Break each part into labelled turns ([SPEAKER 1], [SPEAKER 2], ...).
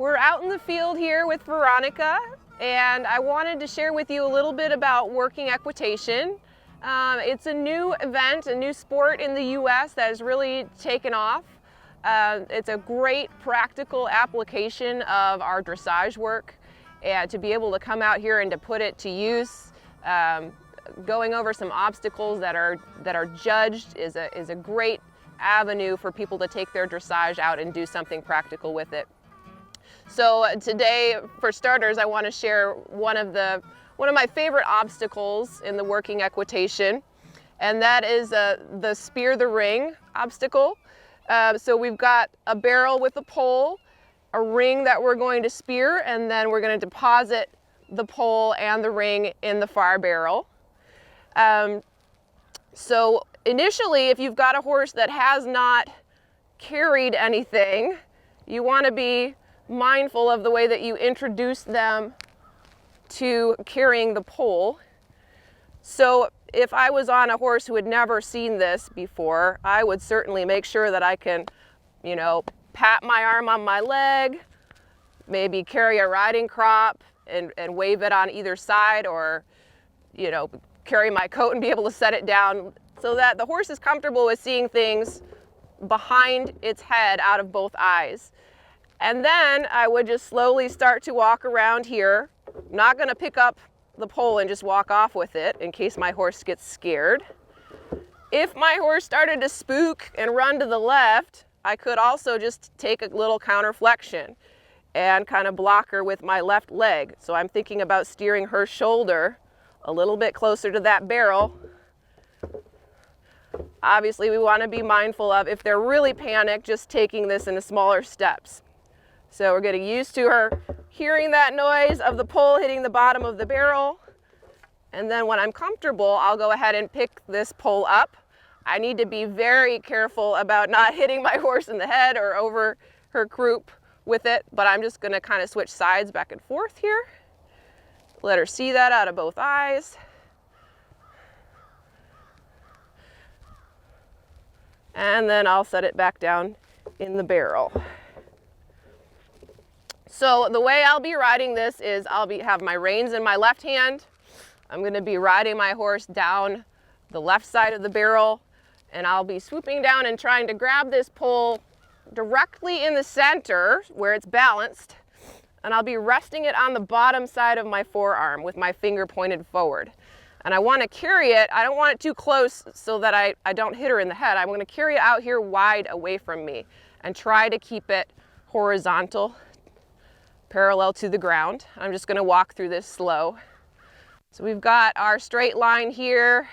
[SPEAKER 1] We're out in the field here with Veronica, and I wanted to share with you a little bit about working equitation. It's a new event, a new sport in the U.S. that has really taken off. It's a great practical application of our dressage work, and to be able to come out here and to put it to use, going over some obstacles that are judged is a great avenue for people to take their dressage out and do something practical with it. So today, for starters, I want to share one of my favorite obstacles in the working equitation, and that is the spear the ring obstacle. So we've got a barrel with a pole, a ring that we're going to spear, and then we're going to deposit the pole and the ring in the far barrel. So initially, if you've got a horse that has not carried anything, you want to be mindful of the way that you introduce them to carrying the pole. So if I was on a horse who had never seen this before, I would certainly make sure that I can, pat my arm on my leg, maybe carry a riding crop and wave it on either side, or, carry my coat and be able to set it down so that the horse is comfortable with seeing things behind its head out of both eyes. And then I would just slowly start to walk around here. I'm not going to pick up the pole and just walk off with it in case my horse gets scared. If my horse started to spook and run to the left, I could also just take a little counterflexion and kind of block her with my left leg. So I'm thinking about steering her shoulder a little bit closer to that barrel. Obviously, we want to be mindful of, if they're really panicked, just taking this in smaller steps. So we're getting used to her hearing that noise of the pole hitting the bottom of the barrel. And then when I'm comfortable, I'll go ahead and pick this pole up. I need to be very careful about not hitting my horse in the head or over her croup with it, but I'm just going to kind of switch sides back and forth here. Let her see that out of both eyes. And then I'll set it back down in the barrel. So the way I'll be riding this is have my reins in my left hand. I'm going to be riding my horse down the left side of the barrel, and I'll be swooping down and trying to grab this pole directly in the center where it's balanced, and I'll be resting it on the bottom side of my forearm with my finger pointed forward. And I want to carry it, I don't want it too close so that I don't hit her in the head. I'm going to carry it out here wide away from me and try to keep it horizontal, parallel to the ground. I'm just going to walk through this slow. So we've got our straight line here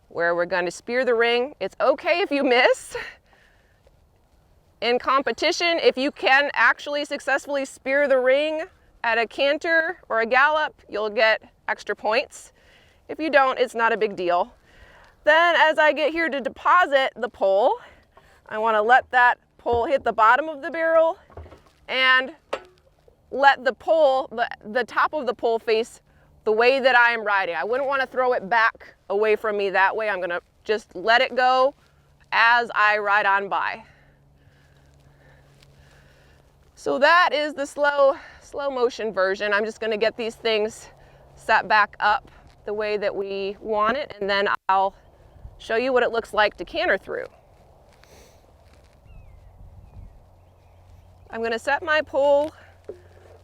[SPEAKER 1] where we're going to spear the ring. It's okay if you miss. In competition, if you can actually successfully spear the ring at a canter or a gallop, you'll get extra points. If you don't, it's not a big deal. Then as I get here to deposit the pole, I want to let that pole hit the bottom of the barrel and let the pole, the top of the pole face the way that I am riding. I wouldn't want to throw it back away from me that way. I'm going to just let it go as I ride on by. So that is the slow motion version. I'm just going to get these things set back up the way that we want it, and then I'll show you what it looks like to canter through. I'm going to set my pole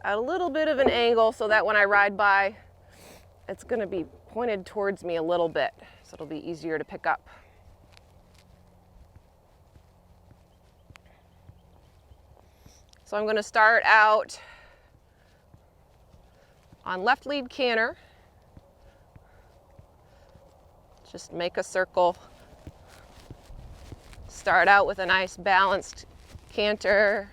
[SPEAKER 1] at a little bit of an angle so that when I ride by, it's going to be pointed towards me a little bit, so it'll be easier to pick up. So I'm going to start out on left lead canter. Just make a circle. Start out with a nice balanced canter.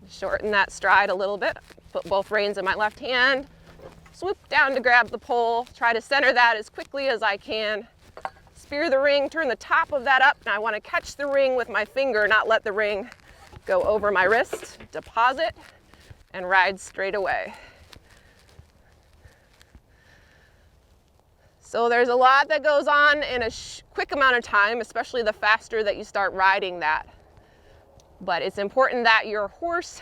[SPEAKER 1] Shorten that stride a little bit. Put both reins in my left hand. Swoop down to grab the pole. Try to center that as quickly as I can. Spear the ring, turn the top of that up. Now I want to catch the ring with my finger, not let the ring go over my wrist. Deposit and ride straight away. So there's a lot that goes on in a quick amount of time, especially the faster that you start riding that. But it's important that your horse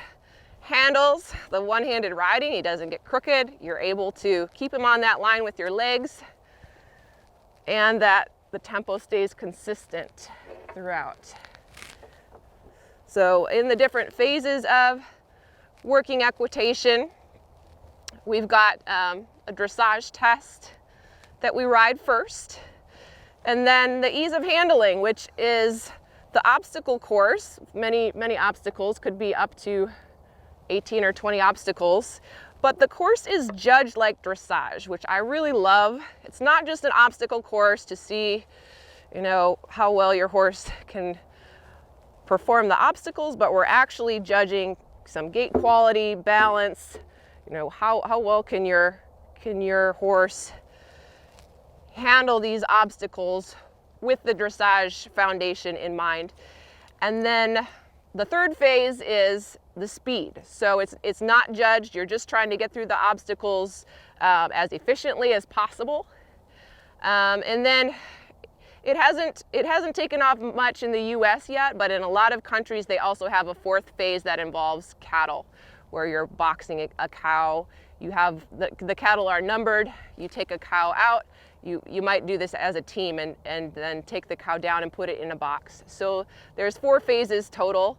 [SPEAKER 1] handles the one-handed riding. He doesn't get crooked. You're able to keep him on that line with your legs, and that the tempo stays consistent throughout. So in the different phases of working equitation, we've got a dressage test that we ride first, and then the ease of handling, which is the obstacle course. Many obstacles, could be up to 18 or 20 obstacles, but the course is judged like dressage, which I really love. It's not just an obstacle course to see, how well your horse can perform the obstacles, but we're actually judging some gait quality, balance, how well can your horse handle these obstacles with the dressage foundation in mind. And then the third phase is the speed. So it's not judged. You're just trying to get through the obstacles as efficiently as possible. And then it hasn't taken off much in the US yet, but in a lot of countries they also have a fourth phase that involves cattle, where you're boxing a cow. You have the cattle are numbered. You take a cow out. You might do this as a team and then take the cow down and put it in a box. So there's 4 phases total.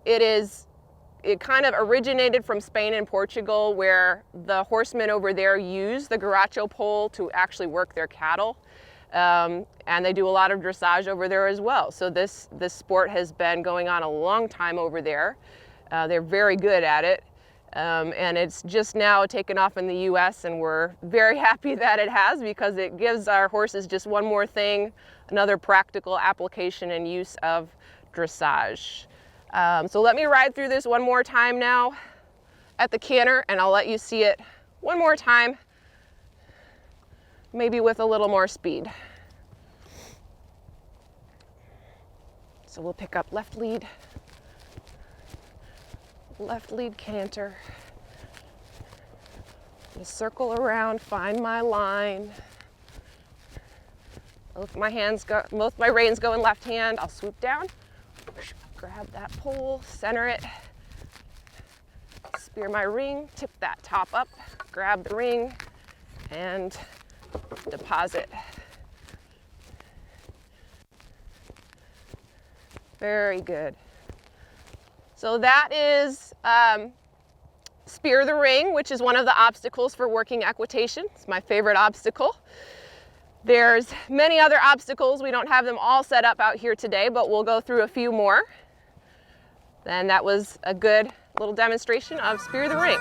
[SPEAKER 1] It kind of originated from Spain and Portugal, where the horsemen over there use the garacho pole to actually work their cattle. And they do a lot of dressage over there as well. So this sport has been going on a long time over there. They're very good at it. And it's just now taken off in the US, and we're very happy that it has, because it gives our horses just one more thing, another practical application and use of dressage. So let me ride through this one more time now at the canter, and I'll let you see it one more time, maybe with a little more speed. So we'll pick up left lead canter. Just circle around, find my line. Both my reins go in left hand. I'll swoop down, grab that pole, center it, spear my ring, tip that top up, grab the ring, and deposit. Very good. So that is spear the ring, which is one of the obstacles for working equitation. It's my favorite obstacle. There's many other obstacles. We don't have them all set up out here today, but we'll go through a few more. And that was a good little demonstration of spear the ring.